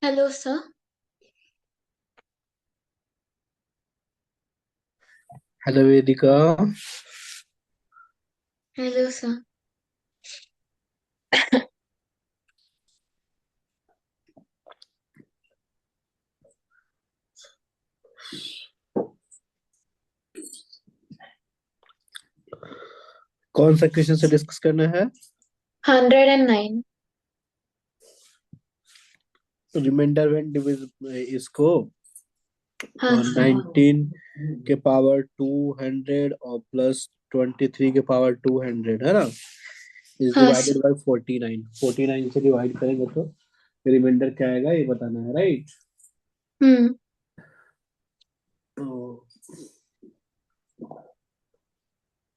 Hello, sir. Hello वेदिका। Hello, sir. कौन सा question से डिस्कस करना है? 109. रिमाइंडर व्हेन डिविज इसको हाँ, सर. 19 के पावर 200 और प्लस 23 के पावर 200 है ना। इज हाँ, डिवाइडेड सर. बाय 49। 49 से डिवाइड करेंगे तो रिमाइंडर क्या आएगा ये बताना है, राइट? हम्म. तो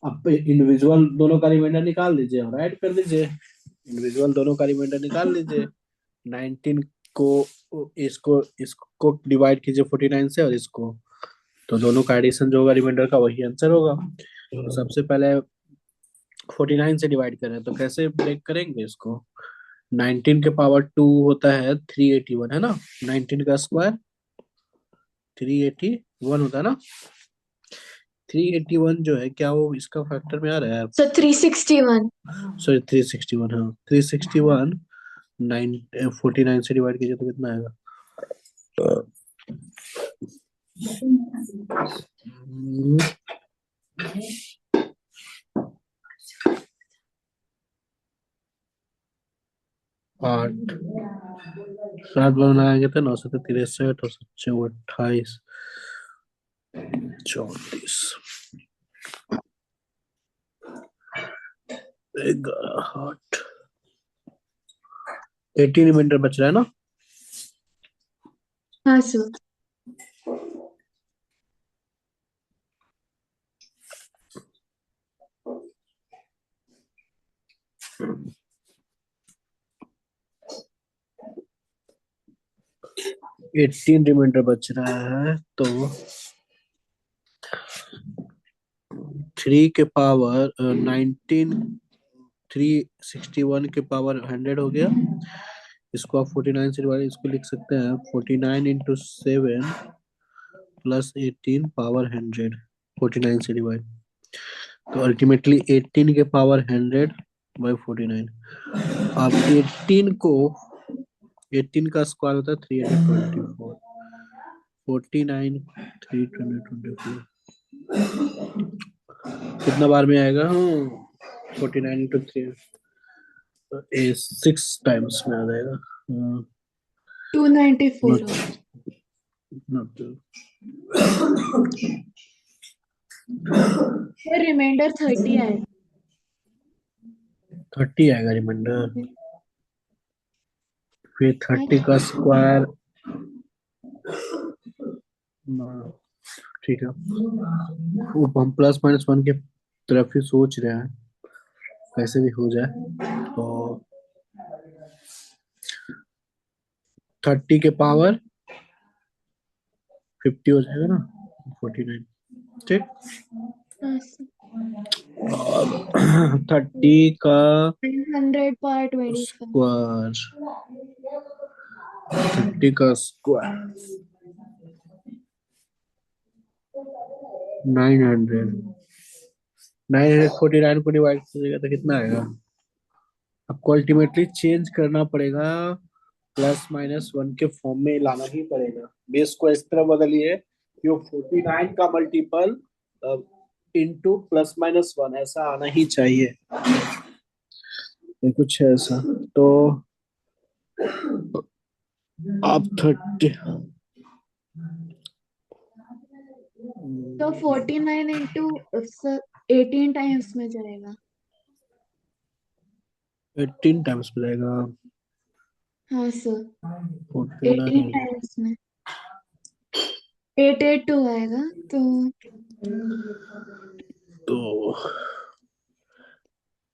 अब इंडिविजुअल दोनों का रिमाइंडर निकाल लीजिए और ऐड कर दीजिए। इंडिविजुअल दोनों का रिमाइंडर निकाल लीजिए। 19 को इसको इसको डिवाइड कीजिए 49 से और इसको, तो दोनों का एडिशन जो होगा रिमाइंडर का वही आंसर होगा। तो सबसे पहले 49 से डिवाइड करें तो कैसे ब्रेक करेंगे इसको। 19 के पावर 2 होता है 381 है ना। 19 का स्क्वायर 381 होता है ना। 381 जो है क्या वो इसका फैक्टर में आ रहा है? So 361. सॉरी 361, हाँ 361। 49 से डिवाइड कीजिए तो कितना आएगा? हम्म, 8 7 बार बनाएंगे तो 9 से 63 और 7 28 34 11 8 18 रिमाइंडर बच रहा है ना। हाँ, सर. 18 रिमाइंडर बच रहा है तो 3 के पावर 19, 361 के पावर 100 हो गया। इसको आप 49 से डिवाइड इसको लिख सकते हैं 49 इंटू 7 प्लस 18 पावर 100। 49 से डिवाइड तो अल्टीमेटली 18 के पावर 100 बाई 49। अब 18 को 18 का स्क्वायर होता है 324। 49 324 कितना बार में आएगा? 49 इंटू 3 तो 6 टाइम्स में आ जाएगा। 294 नॉट होगा. नॉट फिर रिमाइंडर 30 आएगा. 30 आएगा रिमाइंडर। फिर 30 का स्क्वायर, ठीक है। वो हम प्लस माइनस वन के तरफ ही सोच रहे हैं कैसे भी हो जाए। तो 30 के पावर 50 हो जाएगा ना। 49, ठीक। हाँ, सर. और 30 का 100 पार 25. स्क्वायर, 30 का स्क्वायर 900। 949 को डिवाइड कीजिएगा तो कितना आएगा? आपको अल्टीमेटली चेंज करना पड़ेगा, प्लस माइनस वन के फॉर्म में लाना ही पड़ेगा। बेस को इस तरह बदलिए कि वो 49 का multiple into plus minus one ऐसा आना ही चाहिए। ये कुछ है ऐसा। तो आप 30, तो 49 इंटू 18 टाइम्स में जाएगा. 18 टाइम्स में जाएगा। हाँ, सर. 18 49 टाइम्स में 882 आएगा. तो तो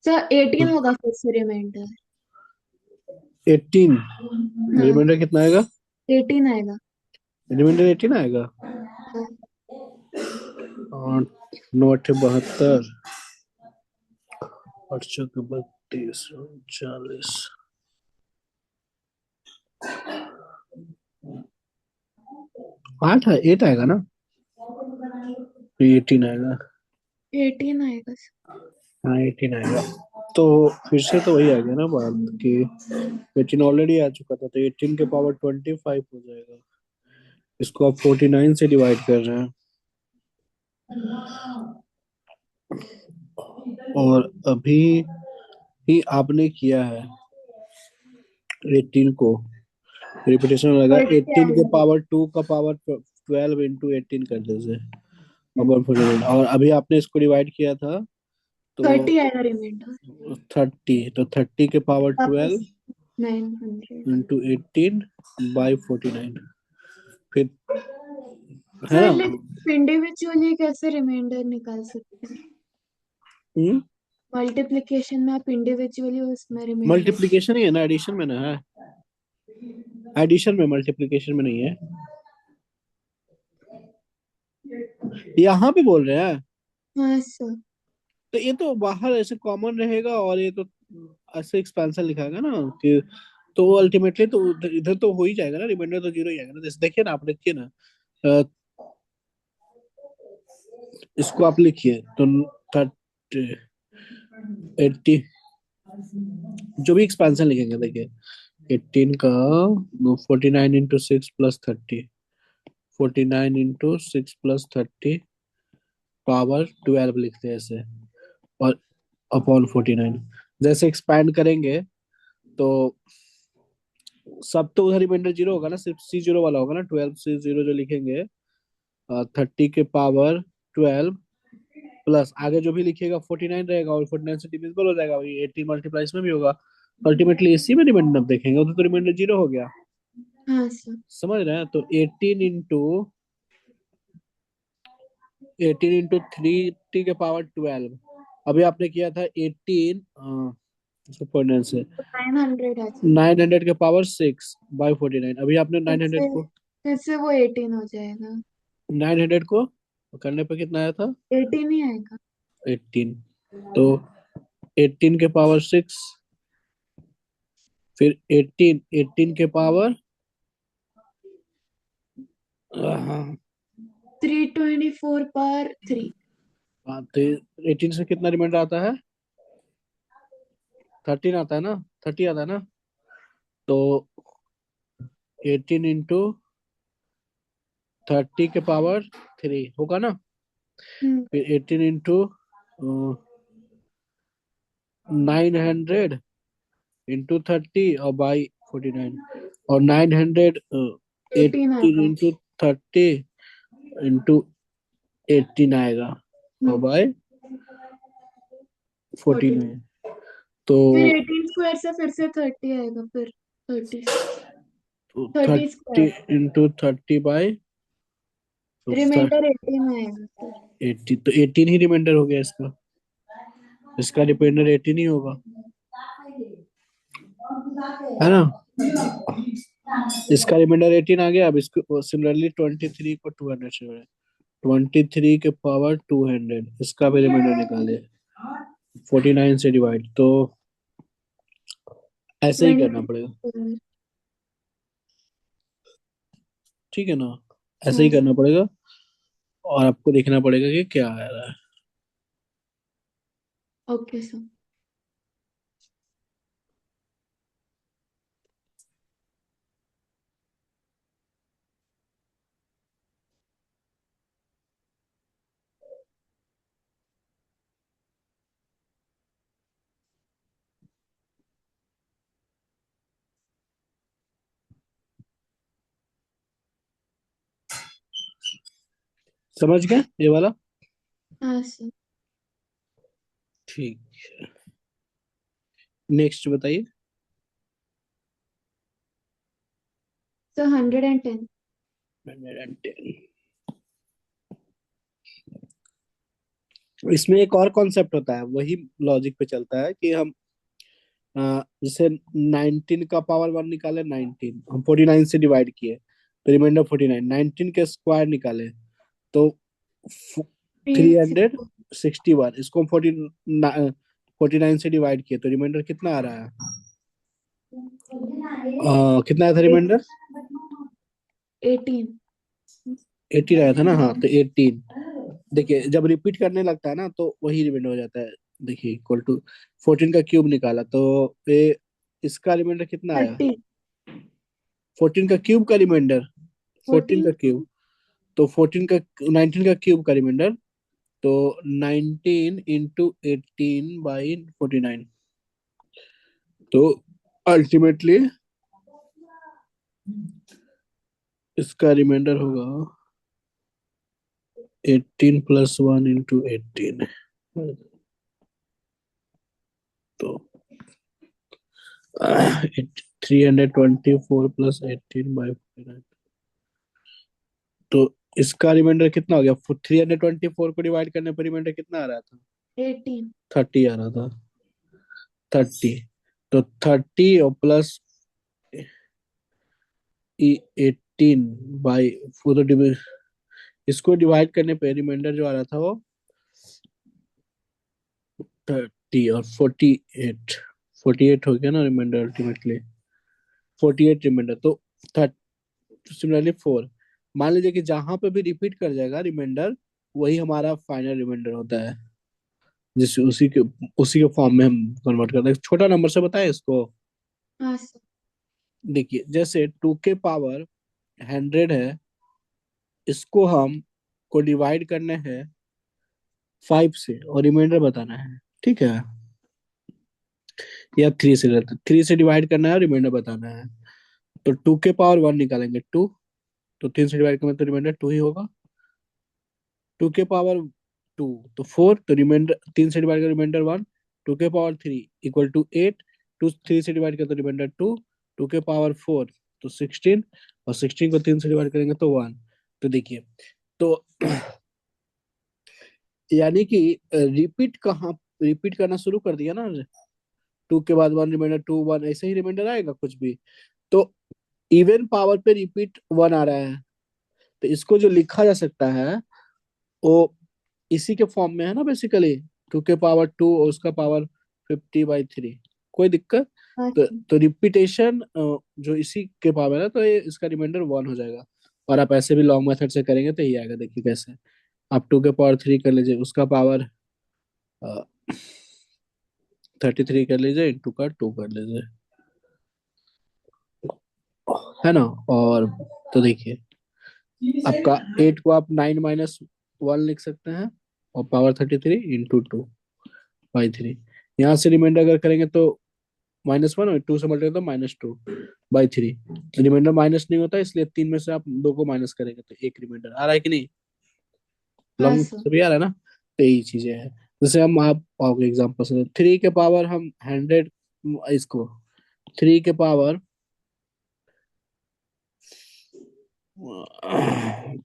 सर 18 होगा फिर से रिमाइंडर. 18 हाँ, रिमाइंडर कितना आएगा? 18 आएगा. रिमाइंडर 18 आएगा। हाँ. और 9 72 8 32 40। 8 है, 8 आएगा ना, 18 आएगा। 18 आएगा सर। हाँ 18 आएगा। तो फिर से तो वही आ गया ना बात कि 18 ऑलरेडी आ चुका था, तो 18 के पावर 25 हो जाएगा। इसको आप 49 से डिवाइड कर रहे हैं, और अभी ही आपने किया है 18 को रिपीटेशन लगा, 18 के 30 पावर 2 का पावर 12 इंटू 18 कर दीजिए अपन 49, और अभी आपने इसको डिवाइड किया था तो 30 आएगा रिमाइंडर। 30, तो 30 के पावर वापस 12 900। इंटू 18 बाई 49, फिर है सर ना। लेकिन इंडिविजुअली कैसे रिमाइंडर निकाल सकते हैं? हम्म, मल्टीप्लिकेशन में आप इंडिविजुअली उसमें रिमाइंडर। मल्टीप्लीकेशन ही है ना, एडिशन में ना है, एडिशन में, मल्टीप्लीकेशन में नहीं है। यहाँ पे बोल रहे हैं, हाँ सर। तो ये तो बाहर ऐसे कॉमन रहेगा, और ये तो ऐसे एक्सपेंशन लिखाएगा ना कि, तो अल्टीमेटली तो इधर इधर तो हो ही जाएगा ना, रिमाइंडर तो जीरो ही आएगा ना। जैसे देखिए ना, आप देखिए ना, अ, इसको आप लिखिए तो 30, 80, जो भी एक्सपेंशन लिखेंगे देखिए, 18 का 49 into 6 plus 30, 49 into 6 plus 30 power 12 लिखते हैं ऐसे, और अपॉन 49 जैसे एक्सपैंड करेंगे तो सब तो उधर रिमाइंडर जीरो होगा ना, सिर्फ सी जीरो वाला होगा ना, 12 C0 जो लिखेंगे, 30 के पावर 12 प्लस आगे जो भी लिखिएगा 49 रहेगा, और 49 से डिविजिबल हो जाएगा, वही 80 मल्टीप्लाई इसमें भी होगा, अल्टीमेटली इसी में रिमाइंडर देखेंगे, उधर तो रिमाइंडर जीरो हो गया। हाँ सर। समझ रहे हैं, तो 18 इंटू 3 के पावर 12, अभी आपने किया था 18 से तो 900 आ जाएगा। 900 के पावर 6 बाई 49, अभी आपने फिर 900 से को, फिर से वो 18 हो जाएगा। 900 को करने पे कितना आया था, 18 ही आएगा। 18, तो 18 के पावर 6, फिर 18 के पावर 324/3। तो 18 से कितना रिमाइंडर आता है, 13 आता है ना, 30 आता है ना, तो 18 इंटू 30 के पावर 3 होगा ना, हम्म। फिर 18 इंटू 900 इंटू 30 और बाई 49, और 900 18 18 आएगा। इंटू 30 इंटू 18 आएगा, और हम्म। बाय 49। 49, तो फिर 18 स्क्वायर से फिर से 30 आएगा, फिर 30 30 30 स्क्वायर। इंटू 30 बाई रिमाइंडर 18 आएगा सर। 80, तो 18 ही रिमाइंडर हो गया इसका, इसका रिमाइंडर 18 ही होगा, है ना। इसका रिमाइंडर 18 आ गया, अब इसको सिमिलरली 23 को 200 से जोड़े, 23 के पावर 200, इसका भी रिमाइंडर निकाले 49 से डिवाइड, तो ऐसे ही करना 20। पड़ेगा, ठीक है ना, ऐसे ही हाँ करना पड़ेगा, और आपको देखना पड़ेगा कि क्या आ रहा है। Okay sir. समझ गए ये वाला, हाँ सर। ठीक, नेक्स्ट बताइए। सर 110। 110, इसमें एक और कॉन्सेप्ट होता है, वही लॉजिक पे चलता है कि हम जैसे 19 का पावर 1 निकाले, 19 हम 49 से डिवाइड किए तो रिमाइंडर 49, 19 के स्क्वायर निकाले तो 361, इसको हम 49 से डिवाइड किए तो रिमाइंडर कितना आ रहा है, कितना आया था रिमाइंडर, 18। 18 आया था ना, हाँ तो 18। देखिए जब रिपीट करने लगता है ना तो वही रिमाइंडर हो जाता है। देखिए इक्वल टू 14 का क्यूब निकाला तो ये इसका रिमाइंडर कितना आया? 30। 14 का क्यूब का रिमाइंडर, 14 का 14। क्यूब, तो 14 का 19 का क्यूब का रिमाइंडर, तो 19 इंटू 18/49। तो अल्टीमेटली इसका रिमाइंडर होगा 18 प्लस 1 इंटू 18। तो 324 प्लस 18/49। तो इसका रिमाइंडर कितना हो गया? 324 को डिवाइड करने पर रिमाइंडर कितना आ रहा था? 18। 30 आ रहा था। 30, तो 30 और प्लस 18 बाई, वो तो इसको डिवाइड करने पे रिमाइंडर जो आ रहा था वो 30 और 48। 48 हो गया ना रिमाइंडर अल्टीमेटली। 48 रिमाइंडर तो सिमिलरली 4। मान लीजिए कि जहां पे भी रिपीट कर जाएगा रिमाइंडर, वही हमारा फाइनल रिमाइंडर होता है, जिस उसी के फॉर्म में हम कन्वर्ट करते हैं। छोटा नंबर से बताएं इसको। हाँ सर। देखिए जैसे 2 के पावर 100 है, इसको हम को डिवाइड करने हैं 5 से और रिमाइंडर बताना है, ठीक है? या 3 से रहता, 3 से डिवाइड करना है और रिमाइंडर बताना है। तो 2 के पावर 1 निकालेंगे 2, तो 3 से डिवाइड करेंगे तो रिमाइंडर 2 ही होगा। 2 के पावर 2 तो 4, तो रिमाइंडर 3 से डिवाइड कर रिमाइंडर 1। 2 के पावर 3 इक्वल टू 8, 2 3 से डिवाइड कर तो रिमाइंडर 2। 2 के पावर 4 तो 16, और 16 को 3 से डिवाइड करेंगे तो 1। तो देखिए, तो यानी कि रिपीट करना शुरू कर दिया ना, 2 के बाद 1 रिमाइंडर 2 1, ऐसे ही रिमाइंडर आएगा कुछ भी। तो इवन पावर पे रिपीट 1 आ रहा है, तो इसको जो लिखा जा सकता है वो इसी के फॉर्म में है ना बेसिकली, 2 के पावर 2 और उसका पावर 50/3। कोई दिक्कत? हाँ तो सर। रिपीटेशन जो इसी के पावर है, तो ये इसका रिमाइंडर 1 हो जाएगा। और आप ऐसे भी लॉन्ग मेथड से करेंगे तो ये आएगा, देखिए कैसे। आप 2 के पावर 3 कर लीजिए, उसका पावर 33 कर लीजिए, इंटू का 2 कर लीजिए, है ना? और तो देखिए आपका 8 को आप 9 - 1 लिख सकते हैं, और पावर 33 इंटू 2/3। यहाँ से रिमाइंडर अगर करेंगे तो -1, और 2 से मल्टीप्लाई तो -2/3। रिमाइंडर माइनस नहीं होता, इसलिए 3 में से आप 2 को माइनस करेंगे तो एक रिमाइंडर आ रहा है कि नहीं? हाँ लॉन्ग सर। सभी आ रहा है ना? तो यही चीजें हैं। जैसे हम आप आओगे एग्जाम्पल से, 3 के पावर हम 100, इसको 3 के पावर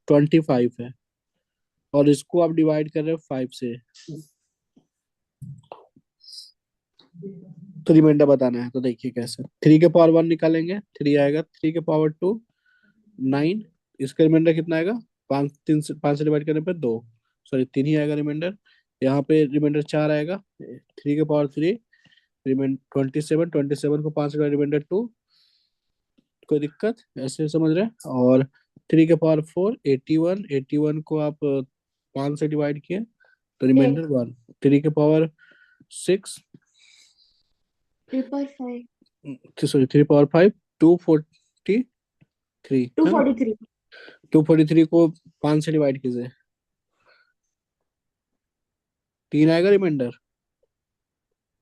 25 है, और इसको आप डिवाइड कर रहे हो 5 से, तो रिमाइंडर बताना है। तो देखिए कैसे, 3 के पावर 1 निकालेंगे 3 आएगा, 3 के पावर 2 9, इसका रिमाइंडर कितना आएगा? 5, 3 से 5 से डिवाइड करने पर 2, सॉरी 3 ही आएगा रिमाइंडर। यहाँ पे रिमाइंडर 4 आएगा, 3 के पावर 3 रिमाइंड 27, 27 को 5 का रिमाइंडर 2। कोई दिक्कत? ऐसे समझ रहे हैं? और 3 के पावर 4 81, 81 को आप 5 से डिवाइड किए तो एक। रिमाइंडर 1। 3 के पावर 6, 3/5। सॉरी 3 पावर 5 243, टू है ना? फोर्टी थ्री 243 को 5 से डिवाइड कीजिए, 3 आएगा रिमाइंडर।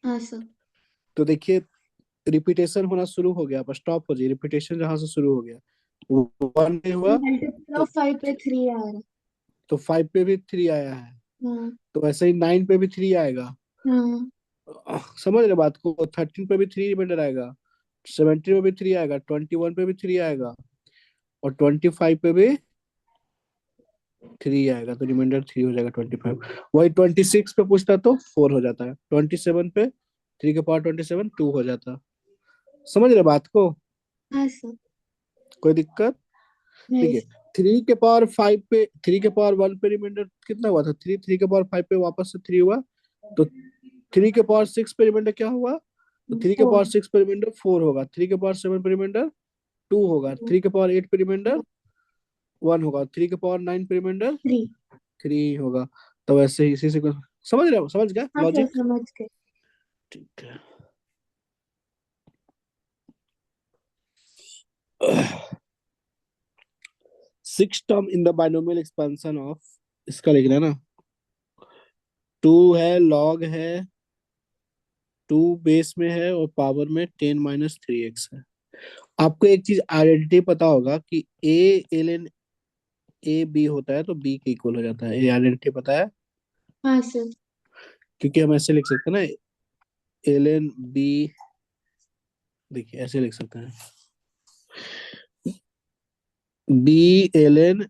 हाँ सर। तो देखिए रिपीटेशन होना शुरू हो गया, पर स्टॉप हो जाए, रिपीटेशन जहां से शुरू हो गया, 1 में हुआ मल्टीपल तो ऑफ 5 पे 3 आ रहा है। 5 पे भी 3 आया है, हाँ। तो वैसे ही 9 पे भी 3 आएगा। हाँ। समझ रहे बात को? 13 पे भी 3 रिमाइंडर आएगा, 17 पे भी 3 आएगा, 21 पे भी 3 आएगा, और 25 पे भी 3 आएगा, तो रिमाइंडर 3 हो जाएगा 25। वही 26 पे पूछता तो 4 हो जाता है, 27 पे 3 के पावर 27 2 हो जाता। समझ रहे बात को? हाँ सर। कोई दिक्कत? नहीं देखिए सर। 3 के पावर 5 पे, 3 के पावर 1 पे रिमाइंडर कितना हुआ था? 3, 3 के पावर 5 पे वापस से 3 हुआ, तो 3 के पावर 6 पे रिमाइंडर क्या हुआ? तो 3 के पावर 4। 6 पे रिमाइंडर 4 होगा, 3 के पावर 7 पे रिमाइंडर 2 होगा, 3 के पावर 8 पे रिमाइंडर 1 होगा, 3 के पावर 9 पे रिमाइंडर 3। 3 होगा। तो वैसे ही इसी से समझ रहे हो, समझ गया हाँ सर, लॉजिक? समझ गए। ठीक है। Six term in the binomial expansion of, इसका लिखना है ना, 2 है, लॉग है, 2 बेस में है और पावर में 10 - 3x है। आपको एक चीज आइडेंटिटी पता होगा कि A L N A B होता है तो बी के इक्वल हो जाता है, ये आइडेंटिटी पता है? हाँ सर। क्योंकि हम ऐसे लिख सकते हैं ना, एल एन बी, देखिए ऐसे लिख सकते हैं, बी एल एन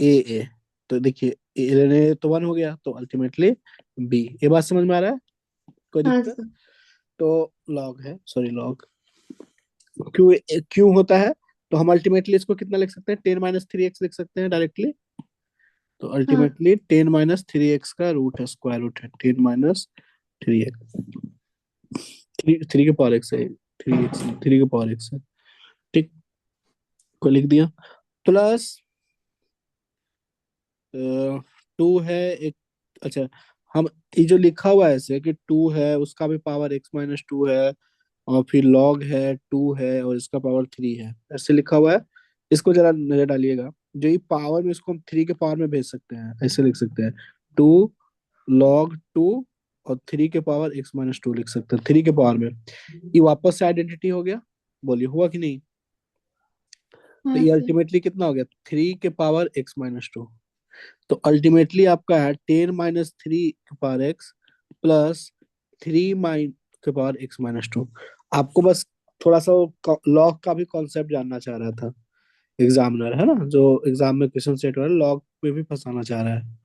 ए ए। तो देखिए एल एन ए तो 1 हो गया, तो अल्टीमेटली बी। ये बात समझ में आ रहा है? कोई हाँ दिक्कत? सर। तो लॉग है, सॉरी लॉग, क्यों क्यों होता है, तो हम अल्टीमेटली इसको कितना लिख सकते हैं, 10 - 3x लिख सकते हैं डायरेक्टली। तो हाँ अल्टीमेटली 10 - 3x का रूट है, स्क्वायर रूट है 10 - 3x, 3 के पावर एक्स है, 3x 3 के पावर एक्स है। ठीक, को लिख दिया। प्लस 2 है एक, अच्छा, हम ये जो लिखा हुआ है ऐसे कि 2 है उसका भी पावर x - 2 है, और फिर log है 2 है और इसका पावर 3 है, ऐसे लिखा हुआ है। इसको जरा नजर डालिएगा, जो ये पावर में इसको हम 3 के पावर में भेज सकते हैं, ऐसे लिख सकते हैं 2 log 2 और 3 के पावर x - 2 लिख सकते हैं 3 के पावर में। ये वापस से आइडेंटिटी हो गया, बोलिए हुआ कि नहीं? तो हाँ ये सर। अल्टीमेटली कितना हो गया, 3 के पावर x - 2। तो अल्टीमेटली आपका है 10 - 3 के पावर एक्स प्लस 3 के पावर x - 2। आपको बस थोड़ा सा लॉग का भी कॉन्सेप्ट जानना चाह रहा था एग्जामिनर, है ना, जो एग्जाम में क्वेश्चन सेट हो रहा है लॉग में भी फंसाना चाह रहा है।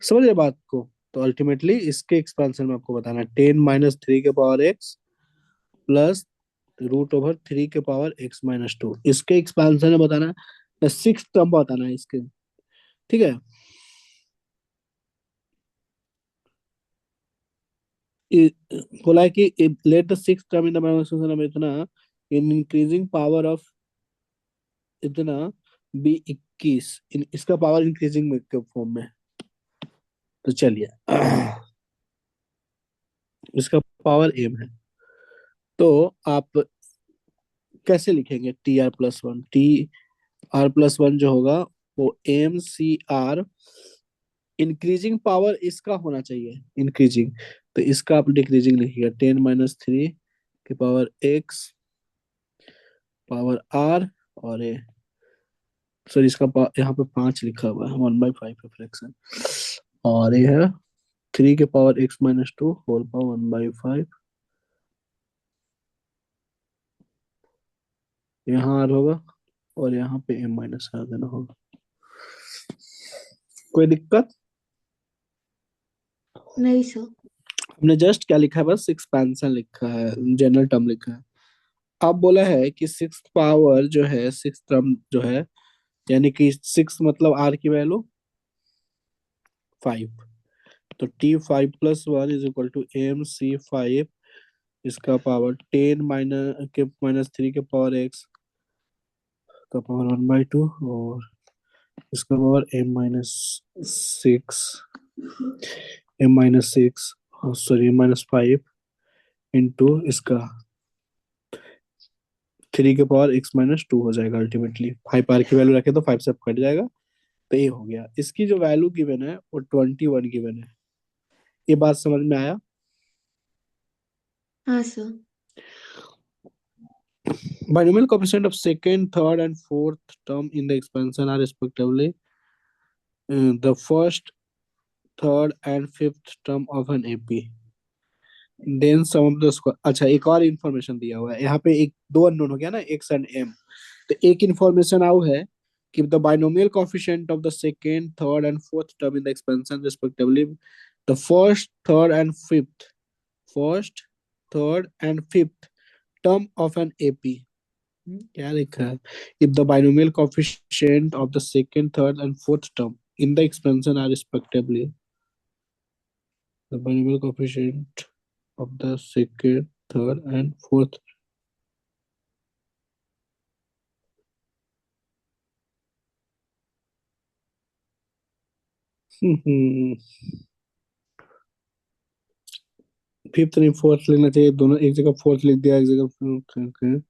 समझ रहे बात को? तो अल्टीमेटली इसके एक्सपेंशन में आपको बताना है 10 - 3 के पावर एक्स प्लस √3 के पावर x - 2, इसके एक्सपेंशन में बताना है, 6 टर्म बताना है इसके। ठीक है, बोला है कि let the six term in the mathematics में इतना, इन इंक्रीजिंग पावर ऑफ इतना बी 21, इसका पावर इंक्रीजिंग में के फॉर्म में। तो चलिए इसका पावर एम है, तो आप कैसे लिखेंगे, टी आर प्लस वन जो होगा वो MC R, इंक्रीजिंग पावर इसका होना चाहिए इंक्रीजिंग, तो इसका आप डिक्रीजिंग लिखिएगा 10 - 3 के पावर एक्स पावर आर, और सर इसका यहाँ पे 5 लिखा हुआ है, 1/5 है फ्रैक्शन, और ये है 3 के पावर x - 2 होल पावर 1/5, यहाँ आर होगा और यहाँ पे m - R देना होगा। कोई दिक्कत? नहीं सर। हमने जस्ट क्या लिखा है, बस एक्सपेंशन लिखा है, जनरल टर्म लिखा है। अब बोला है कि सिक्स पावर जो है, सिक्स टर्म जो है, यानी कि 6 मतलब r की वैल्यू 5, तो T5 + 1 = MC5, इसका पावर 10 - 3 के पावर x का पावर 1/2, और इसका power m - 6 sorry m - 5 into इसका 3 के पावर x - 2 हो जाएगा। अल्टीमेटली 5 आर की वैल्यू रखे तो 5 से कट जाएगा, तो ये हो गया। इसकी जो वैल्यू गिवन है वो 21 गिवन है। ये बात समझ में आया? हाँ sir. Binomial coefficient of second, third, and fourth term in the expansion are respectively the first, third, and fifth term of an AP. Then sum of the square। अच्छा, एक और इन्फॉर्मेशन दिया हुआ है यहाँ पे, एक दो अननोन हो गया ना, x एंड m। तो एक इन्फॉर्मेशन आउ है कि the binomial coefficient of the second, third, and fourth term in the expansion respectively the first, third, and fifth term of an AP। क्या लिखा है, if the binomial coefficient of the second, third, and fourth term in the expansion are respectively the binomial coefficient of the second, third, and fourth। Fifth नहीं fourth लेना चाहिए, दोनों एक जगह fourth लिख दिया, एक जगह fifth।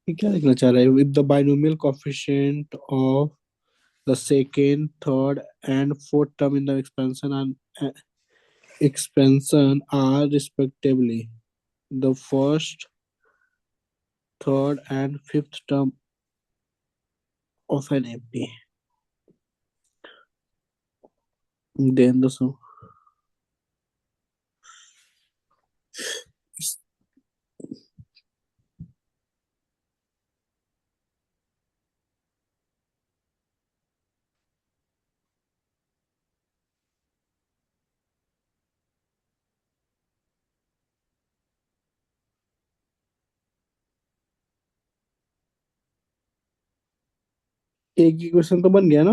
ये क्या लिखना चाह रहा है? With the binomial coefficient of the second third and fourth term in the expansion are respectively the first, third, and fifth term of an MP. Then the sum. एक ही क्वेश्चन तो बन गया ना?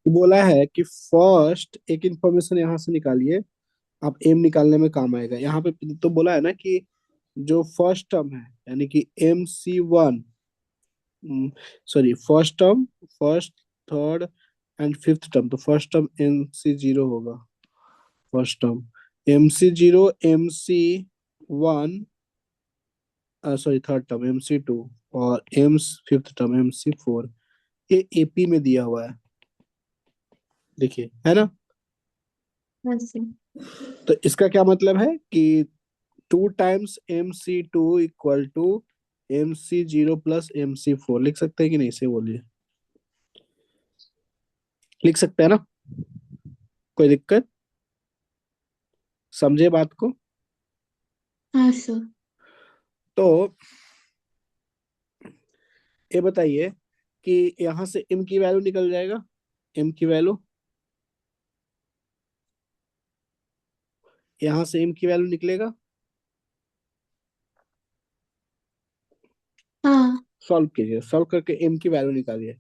बोला है कि फर्स्ट एक इंफॉर्मेशन यहाँ से निकालिए, आप एम निकालने में काम आएगा। यहाँ पे तो बोला है ना कि जो फर्स्ट टर्म है, यानी कि MC1, sorry first term, first, third and fifth term, तो फर्स्ट टर्म MC0 होगा। First term MC0, MC1, sorry third term MC2, और फिफ्थ टर्म MC4। ये एपी में दिया हुआ है, देखिए, है ना? हाँ जी। तो इसका क्या मतलब है कि 2 times MC2 equal to MC0 plus MC4 लिख सकते हैं कि नहीं, से बोलिए। लिख सकते हैं ना? कोई दिक्कत? समझे बात को? हाँ सर। तो ये बताइए कि यहाँ से m की वैल्यू निकल जाएगा, m की वैल्यू, यहाँ से m की वैल्यू निकलेगा। हाँ। सॉल्व कीजिए, सॉल्व करके m की वैल्यू निकालिए।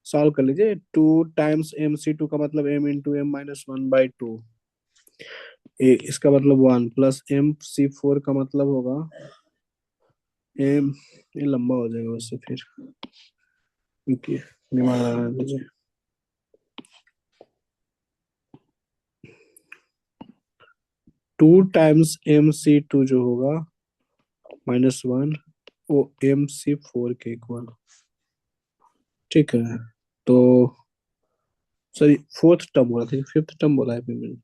सॉल्व कर लीजिए। 2 टाइम्स MC2 का मतलब m into m-1/2, इसका मतलब 1 प्लस MC4 का मतलब होगा m, ये लंबा हो जाएगा उससे फिर, क्योंकि दिमाग लगाना दीजिए। 2 टाइम्स MC2 जो होगा -1, वो MC4 के इक्वल। ठीक है, तो सॉरी फोर्थ टर्म बोला था, फिफ्थ टर्म बोला है फिर मैंने,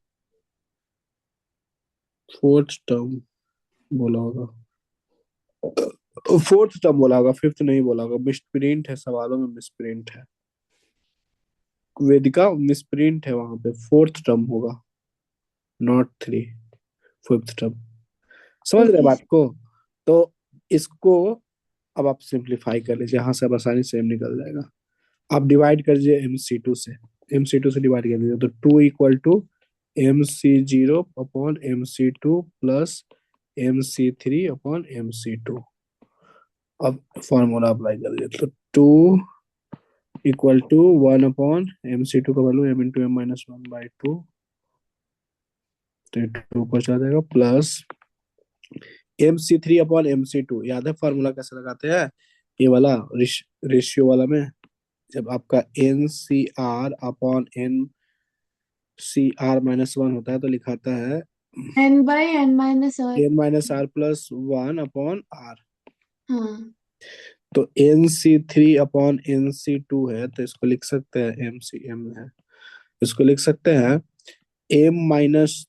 फोर्थ टर्म बोला होगा, फोर्थ टर्म बोला होगा, फिफ्थ नहीं बोला होगा। मिसप्रिंट है, सवालों में मिसप्रिंट है, वेदिका मिसप्रिंट है, वहां पे फोर्थ टर्म होगा, नॉट थ्री, फिफ्थ टर्म। समझ रहे ओके बात सर। को? तो इसको अब आप सिंप्लीफाई कर लीजिए, यहाँ से अब आसानी से m निकल जाएगा। आप डिवाइड कर दीजिए MC2 से डिवाइड कर दीजिए, तो 2 = MC0/MC2 प्लस MC3/MC2। अब फॉर्मूला अप्लाई कर दीजिए, तो 2 = 1/MC2 का वैल्यू m into m-1/2, तो 2 ऊपर चला जाएगा, प्लस MC3/MC2। याद है फॉर्मूला कैसे लगाते हैं? ये वाला रेशियो वाला में, जब आपका NCR/N CR-1 होता है तो लिखाता है n/n-r। N-R+1/R। हाँ। तो NC3/NC2 है, तो इसको लिख सकते हैं MCM है, इसको लिख सकते हैं M माइनस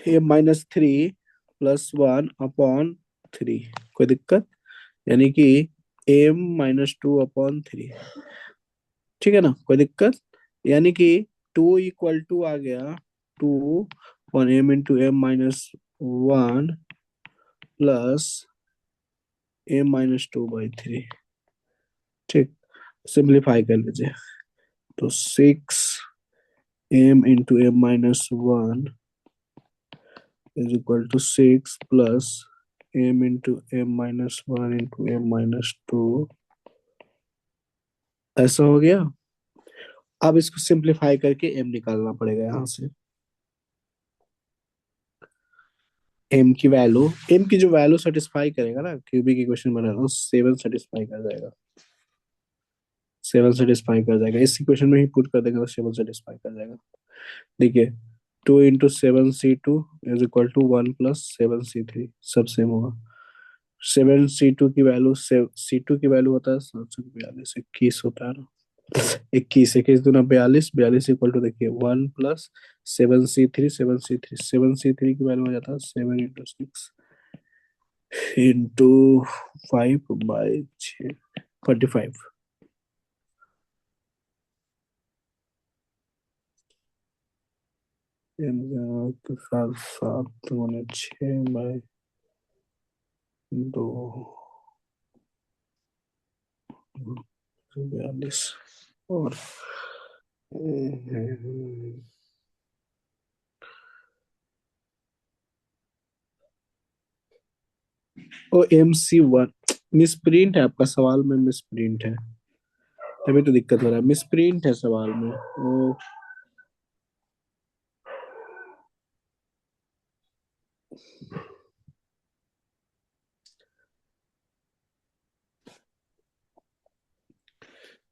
M-3+1/3। कोई दिक्कत? यानी कि M-2/3। ठीक है ना? कोई दिक्कत? यानी कि 2 आ गया 2 और M into m-1 plus M-2/3। ठीक, सिंप्लीफाई कर लीजिए, तो 6 M into m-1 = 6 plus M into m-1 into m-2, ऐसा हो गया। अब इसको सिंप्लीफाई करके m निकालना पड़ेगा यहाँ से। एम की जो वैल्यू सेटिस्फाई करेगा ना, क्यूबिक इक्वेशन बना रहा हूँ, 7 सेटिस्फाई कर जाएगा। 7 सेटिस्फाई कर जाएगा, इस इक्वेशन में ही पुट कर देंगे तो 7 सेटिस्फाई कर जाएगा। देखिए 2 into 7c2 is equal to 1 + 7c3, सब सेम होगा। 7c2 की वैल्यू, c2 की वैल्यू होता है 742, 21 होता है ना, 21, 21 दूना 42, 42 इक्वल टू देखिए 1 + 7c3, 7c3 की वैल्यू हो जाता है 7 into 6 into 5/6, 45। तो 7 7 6/2, 42। और ओ MC1 मिस प्रिंट है आपका सवाल में, मिस प्रिंट है, तभी तो दिक्कत हो रहा है, मिस प्रिंट है सवाल में। ओ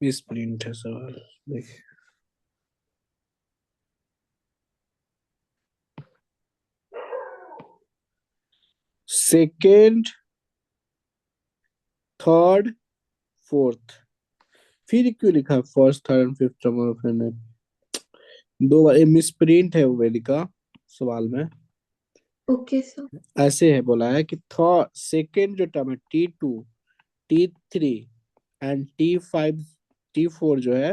मिस प्रिंट है सवाल, देखिए सेकेंड, थर्ड, फोर्थ, फिर क्यों लिखा first, third and fifth term of n, दो बार मिस प्रिंट है वो वेदिका सवाल में। Okay sir. ऐसे है बोला है कि थर्ड सेकेंड जो टर्म है T2 T3 एंड T4 जो है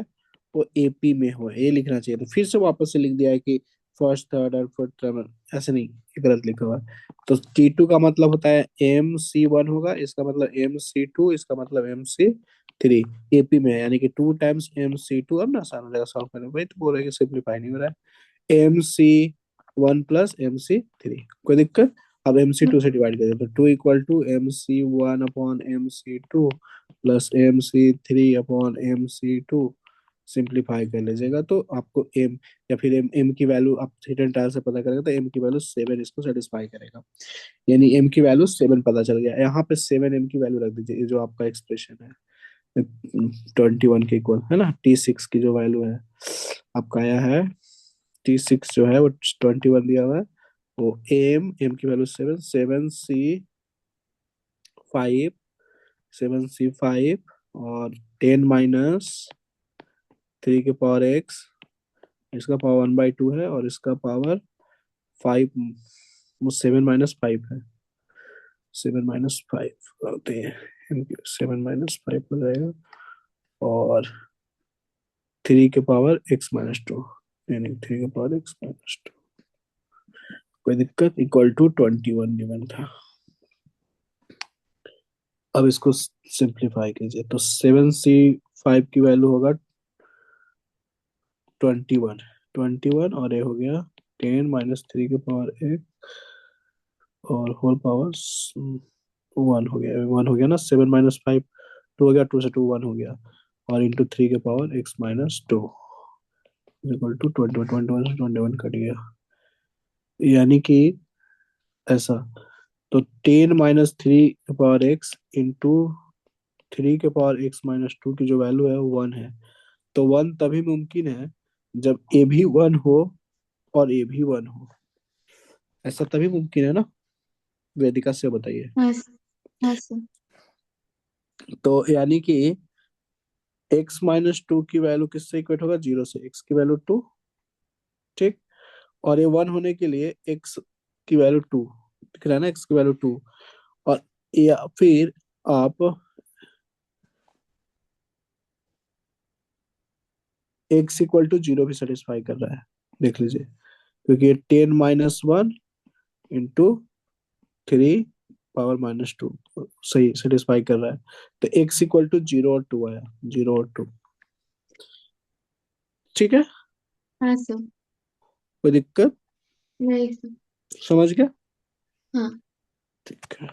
वो AP में हो, ये लिखना चाहिए, तो फिर से वापस से लिख दिया है कि फर्स्ट, थर्ड और फोर्थ टर्म, ऐसे नहीं, ये गलत लिखा हुआ है। तो T2 का मतलब होता है MC1 होगा, इसका मतलब MC2, इसका मतलब MC3, AP में है, यानी कि 2 टाइम्स MC2। अब ना आसान हो जाएगा सॉल्व करने में, भाई तो बोल रहे हैं कि सिंप्लीफाई नहीं हो रहा है। MC1 + MC3, कोई दिक्कत? अब MC2 से डिवाइड कर दे तो 2 = MC1/MC2 प्लस MC3/MC2, सिंप्लीफाई कर लीजिएगा तो आपको एम, या फिर एम की वैल्यू आप हिडन टाइल से पता करेंगे तो एम की वैल्यू 7 इसको सेटिस्फाई करेगा, यानी एम की वैल्यू 7 पता चल गया। यहाँ पे 7 एम की वैल्यू रख दीजिए, ये जो आपका एक्सप्रेशन है 21 के इक्वल है ना। T6 की जो वैल्यू है आपका आया है, T6 जो है वो 21 दिया हुआ है, वो एम की वैल्यू 7, 7C5, 7C5 और 10 - 3 के पावर x, इसका पावर 1/2 है और इसका पावर 5, 7 - 5 है, 7 - 5 करते हैं, 7 - 5 हो जाएगा, और 3 के पावर x - 2, यानी 3 के पावर x - 2, कोई दिक्कत, इक्वल टू 21 गिवन था। अब इसको सिंप्लीफाई कीजिए तो 7C5 की वैल्यू होगा 21, 21 और ये हो गया 10 - 3 के पावर 1 और होल पावर 1 हो गया ना, 7 - 5 2 हो गया, 2 से 2 1 हो गया, और इंटू 3 के पावर x - 2 इक्वल टू 21, 21 से 21 कट गया, यानी कि ऐसा। तो 10 - 3 के पावर x इंटू 3 के पावर x - 2 की जो वैल्यू है वो 1 है। तो 1 तभी मुमकिन है जब ए भी 1 हो और ए भी 1 हो, ऐसा तभी मुमकिन है ना, वेदिका से बताइए। हाँ सर। हाँ सर। तो यानी कि x - 2 की वैल्यू किससे इक्वेट होगा, 0 से, x की वैल्यू 2, ठीक, और ये 1 होने के लिए x की वैल्यू 2 दिख रहा है ना, x की वैल्यू 2, और या फिर आप x इक्वल टू 0 भी सेटिस्फाई कर रहा है, देख लीजिए, क्योंकि 10 - 1 इंटू 3 पावर -2 सही सेटिस्फाई कर रहा है, तो x इक्वल टू 0 और 2 आया, 0 और 2, ठीक है, हाँ सर। कोई दिक्कत, नहीं सर। समझ गया, हाँ। ठीक है,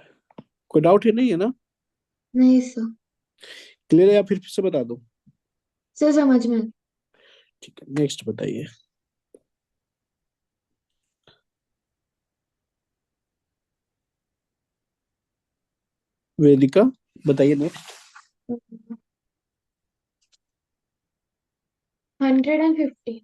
कोई डाउट है नहीं है ना, नहीं सर। क्लियर है, या फिर से बता दूं? सर समझ में। ठीक है, नेक्स्ट बताइए। वेदिका बताइए नेक्स्ट। 150।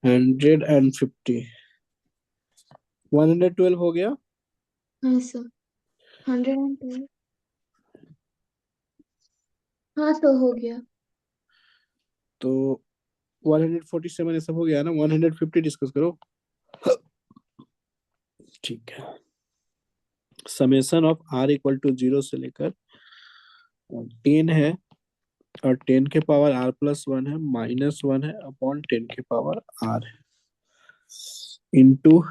150। 112 हो गया। हाँ सर। 112। हाँ तो हो गया। तो 147 ये सब हो गया ना, 150 डिस्कस करो। ठीक है। Summation of r equal to 0 से लेकर 10 है, और 10 के पावर आर प्लस 1 है, -1 है अपॉन 10 के पावर आर है, इंटू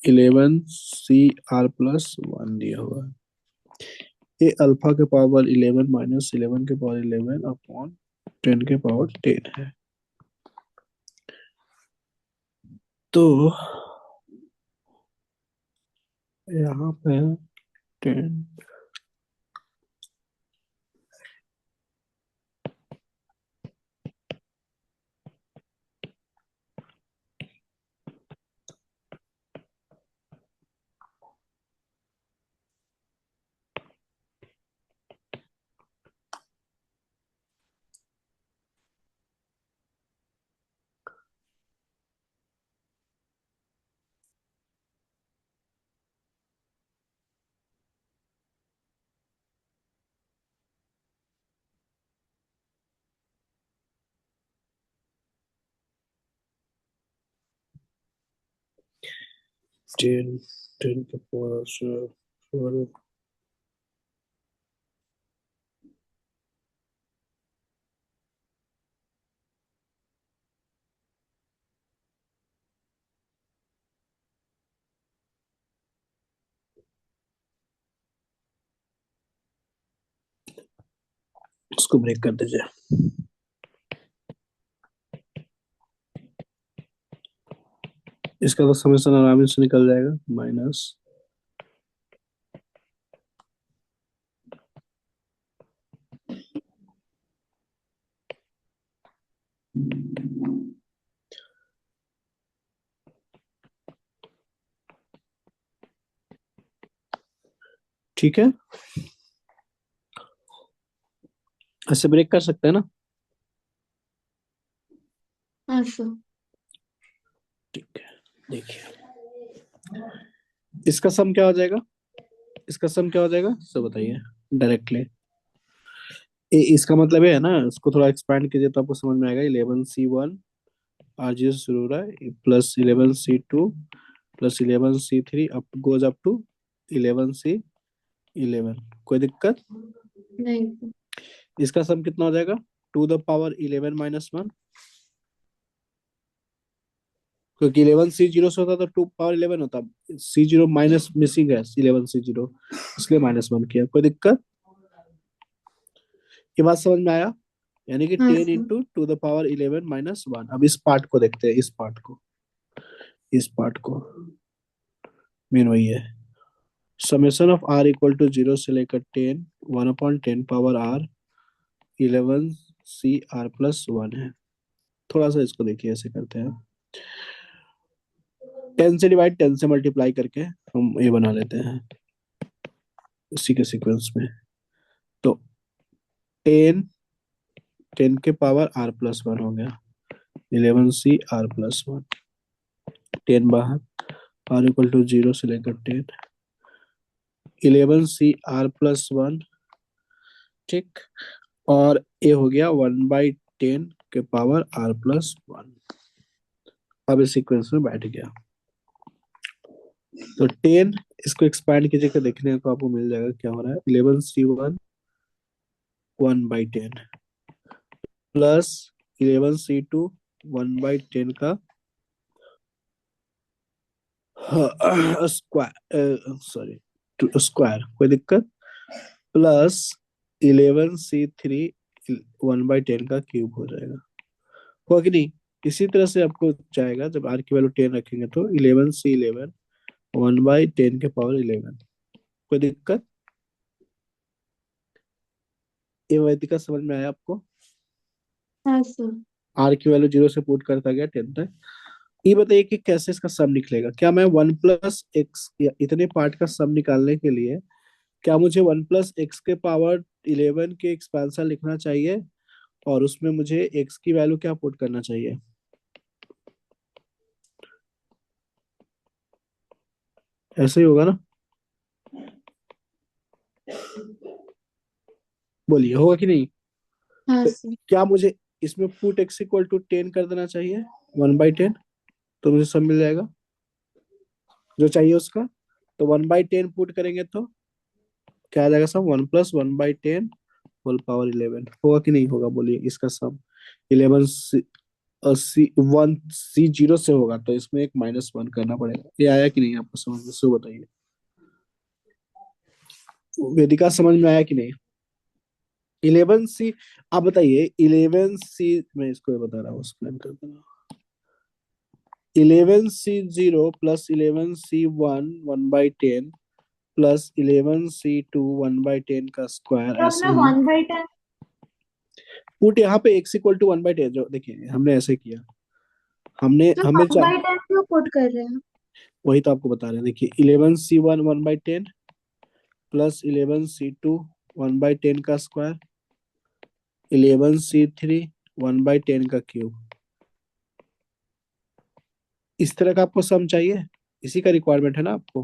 11 सी आर प्लस 1 दिया हुआ है। ये अल्फा के पावर 11 -11 के पावर 11 अपॉन 10 के पावर 10 है। तो यहाँ पे 10, टेन, 10 के पावर 4, इसको ब्रेक कर दीजिए। इसका तो समेशन आराम से निकल जाएगा, माइनस ठीक है, ऐसे ब्रेक कर सकते हैं ना। हाँ सर। ठीक है, देखिए इसका सम क्या हो जाएगा, इसका सम क्या हो जाएगा सब बताइए डायरेक्टली। इसका मतलब ये है ना, इसको थोड़ा एक्सपैंड कीजिए तो आपको समझ में आएगा। 11 C1 RG से शुरू हो रहा है, plus 11 C2 plus 11 C3 up goes up to 11 C11। कोई दिक्कत? नहीं सर। इसका सम कितना हो जाएगा, टू द पावर 11 - 1, क्योंकि 11 C0 से होता तो टू पावर 11 होता। C0 माइनस मिसिंग है, 11 C0, इसलिए -1 किया। कोई दिक्कत? ये बात समझ में आया? यानी कि हाँ 10 sir. Into two the power 11 - 1। अब इस पार्ट को देखते हैं, इस पार्ट को, इस पार्ट को मेन वही है। Summation of r equal to 0 से लेकर 10, 1/10 पावर आर 11 C r+1 है। थोड़ा सा इसको देखिए, ऐसे करते हैं, 10 से डिवाइड 10 से मल्टीप्लाई करके हम ये बना लेते हैं उसी के सीक्वेंस में। तो 10, 10 के पावर r+1 हो गया, 11 C r+1। 10 बाहर, आर इक्वल टू 0 से लेकर 10, 11 C r+1। ठीक, और ये हो गया 1/10 के पावर r+1। अब इस सीक्वेंस में बैठ गया। तो 10, इसको एक्सपैंड कीजिएगा, देखने को आपको मिल जाएगा क्या हो रहा है। 11 C1 1/10 प्लस 11 C2 1/10 का स्क्वायर, सॉरी स्क्वायर, कोई दिक्कत, प्लस 11 C3 1/10 का क्यूब हो जाएगा। हुआ कि नहीं? इसी तरह से आपको जाएगा, जब आर की वैल्यू 10 रखेंगे तो 11 C11 1/10 के पावर 11। कोई दिक्कत? ये वैदिका समझ में आया आपको? हाँ सर। आर की वैल्यू 0 से पुट करता गया 10 तक। ये बताइए कि कैसे इसका सम निकलेगा। क्या मैं 1 प्लस एक्स इतने पार्ट का सम निकालने के लिए क्या मुझे 1 प्लस एक्स के पावर 11 के एक्सपांशन लिखना चाहिए और उसमें मुझे एक्स की वैल्यू क्या पुट करना चाहिए? ऐसे ही होगा ना? बोलिए, होगा कि नहीं? हाँ तो सर। क्या मुझे इसमें पुट एक्स इक्वल टू 10 कर देना चाहिए, 1/10, तो मुझे सब मिल जाएगा जो चाहिए उसका। तो 1/10 पुट करेंगे तो क्या आ जाएगा सब? 1 + 1/10 होल पावर 11। होगा कि नहीं होगा? बोलिए इसका सम 11 सी 0 से होगा, तो इसमें एक -1 करना पड़ेगा। ये आया कि नहीं आपको समझ में? सो बताइए, वेदिका समझ में आया कि नहीं? 11 सी, आप बताइए 11 सी, मैं इसको बता रहा हूँ, एक्सप्लेन कर दे रहा हूँ। 11 सी 0 प्लस 11 सी 1 1/10 प्लस 11 सी 2 1/10 का स्क्वायर, तो ऐसे हमने ही 1/10। पुट यहाँ पे x इक्वल टू 1/10, जो देखिए हमने ऐसे किया। हमने तो हमें वन बाई टेन क्यों पुट कर रहे हैं? वही तो आपको बता रहे हैं। देखिए 11 सी 1 1/10 प्लस 11 सी 2 1/10 का स्क्वायर, 11 सी 3 1/10 का क्यूब। इस तरह का आपको सम चाहिए? इसी का रिक्वायरमेंट है ना आपको?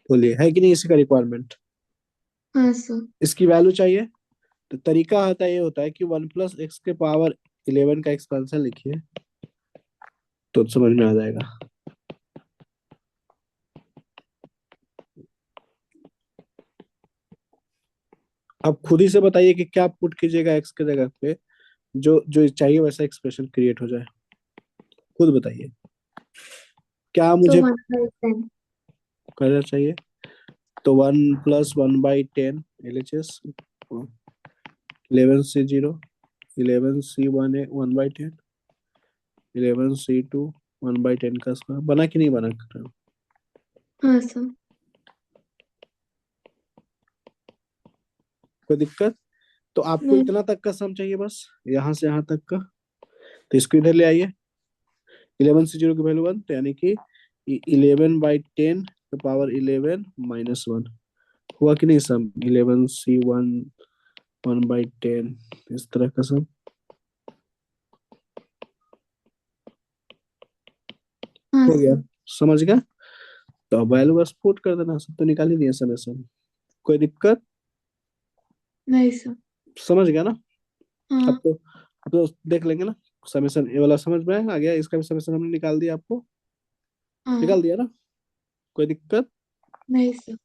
बोलिए, है कि नहीं इसी का रिक्वायरमेंट? हाँ सर। इसकी वैल्यू चाहिए। तो तरीका आता है, ये होता है कि 1 + x के पावर 11 का एक्सपेंशन लिखिए, तो समझ में आ जाएगा। आप खुद ही से बताइए कि क्या पुट कीजिएगा एक्स के जगह पे, जो जो चाहिए वैसा एक्सप्रेशन क्रिएट हो जाए। खुद बताइए क्या तो मुझे 1/10। करना चाहिए। तो 1 + 1/10 LHS, 11 सी 0, 11 सी 1 1/10, 11 सी 2 1/10 का स्क्वायर। बना कि नहीं बना कर रहे हो? हाँ सर। कोई दिक्कत? तो आपको नहीं। इतना तक का सम चाहिए बस, यहाँ से यहाँ तक का। तो इसको इधर ले आइए। 11 सी 0 की वैल्यू 1, तो यानी कि 11/10 पावर 11 - 1। हुआ कि नहीं सम? 11 सी 1 1/10, इस तरह का सम हाँ हो गया। सर। समझ गया? तो अब वैल्यू बस पुट कर देना, सब तो निकाल ही दिया समेशन। कोई दिक्कत? नहीं सर। समझ गया ना? हाँ। अब तो देख लेंगे ना। समेशन ये वाला समझ में आ गया, इसका भी समेशन हमने निकाल दिया आपको। हाँ। निकाल दिया ना? कोई दिक्कत? नहीं सर।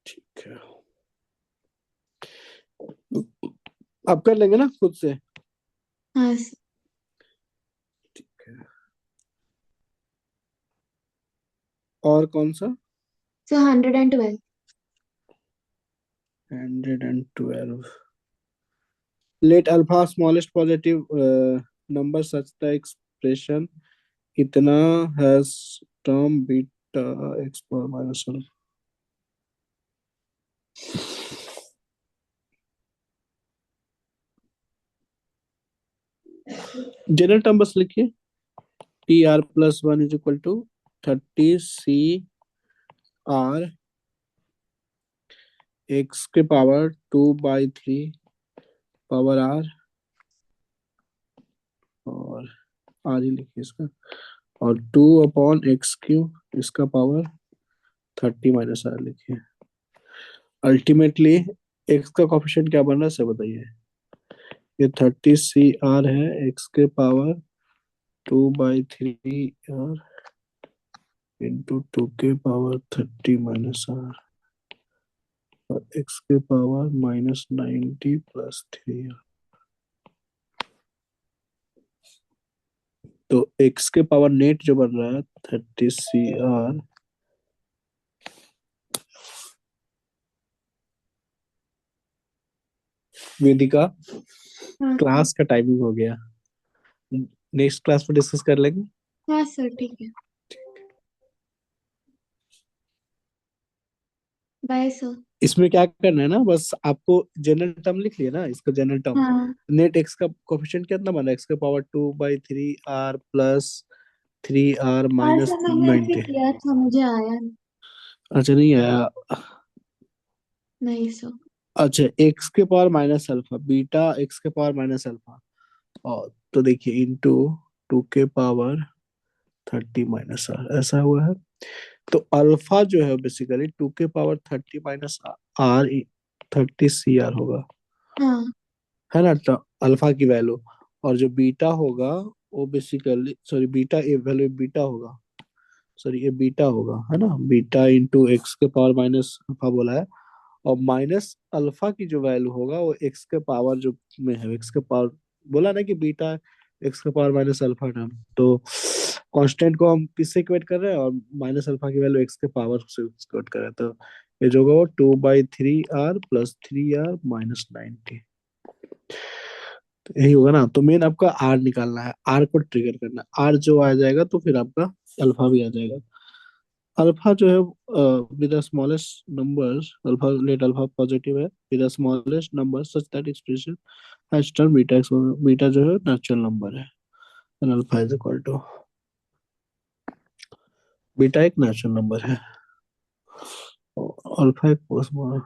ठीक है, अब कर लेंगे ना खुद से। हाँ सर। ठीक है। और कौन सा? Sir 112। 112। Let alpha smallest positive number such the expression इतना has term beta x power -1। General term बस लिखिए। TR+1 = 30 CR एक्स के पावर 2/3 पावर R, और R ही लिखिए इसका, और 2/x³ इसका पावर 30 - R लिखिए। अल्टीमेटली एक्स का कोफिशिएंट क्या बन रहा है सब बताइए। ये 30 CR है, एक्स के पावर 2/3 R इंटू 2 के पावर 30 - R, और एक्स के पावर -90 + 3R। तो एक्स के पावर नेट जो बन रहा है 30 CR। वेदिका, हाँ सर। क्लास का टाइमिंग हो गया, नेक्स्ट क्लास में डिस्कस कर लेंगे। हाँ, सर, ठीक है। हाँ, सर, ठीक है। Bye sir. इसमें क्या करना है ना, बस आपको जनरल टर्म लिख लिया ना, इसका जनरल टर्म। हाँ नेट एक्स का कोफिशिएंट कितना बना, एक्स के पावर 2/3 r प्लस 3r हाँ माइनस सर, मैंने ऐसे 90। किया था, मुझे आया नहीं। अच्छा नहीं आया। नहीं सर। अच्छा, एक्स के power minus alpha, beta x के पावर माइनस अल्फा, और तो देखिए इंटू 2 के पावर 30 - r ऐसा हुआ है। तो अल्फा जो है बेसिकली 2 के पावर 30 - r 30 CR होगा, हाँ है ना। तो अल्फा की वैल्यू, और जो बीटा होगा वो बेसिकली, सॉरी बीटा, ये वैल्यू बीटा होगा, सॉरी ये बीटा होगा, है ना। बीटा इंटू एक्स के पावर माइनस अल्फा बोला है, और माइनस अल्फा की जो वैल्यू होगा वो एक्स के पावर जो में है, एक्स के पावर, बोला ना कि बीटा एक्स के पावर माइनस अल्फा टर्म। तो कांस्टेंट को हम किससे इक्वेट कर रहे हैं, और माइनस अल्फा की वैल्यू एक्स के पावर से इक्वेट कर रहे हैं। तो ये जो होगा वो 2/3r प्लस 3r - 90, तो यही होगा ना। तो मेन आपका आर निकालना है, आर को ट्रिगर करना है। आर जो आ जाएगा तो फिर आपका अल्फा भी आ जाएगा। अल्फा जो है with the smallest numbers, alpha let alpha positive है, with the smallest number such that expression has term beta x, beta जो है नेचुरल नंबर है, and alpha is equal to, beta एक नेचुरल नंबर है, alpha एक small.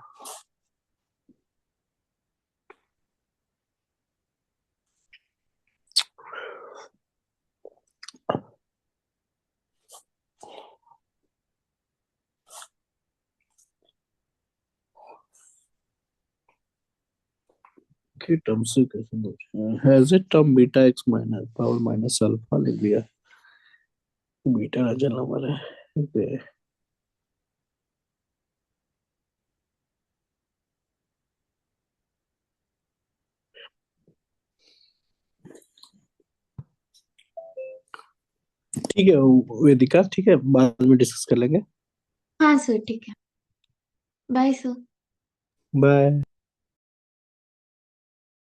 के term से कैसे पूछे, has it term beta x minus power minus alpha लिख दिया, बीटा नेचुरल नंबर है। Okay. ठीक है वेदिका, ठीक है, बाद में डिस्कस कर लेंगे। हाँ सर, ठीक है। Bye sir. बाय।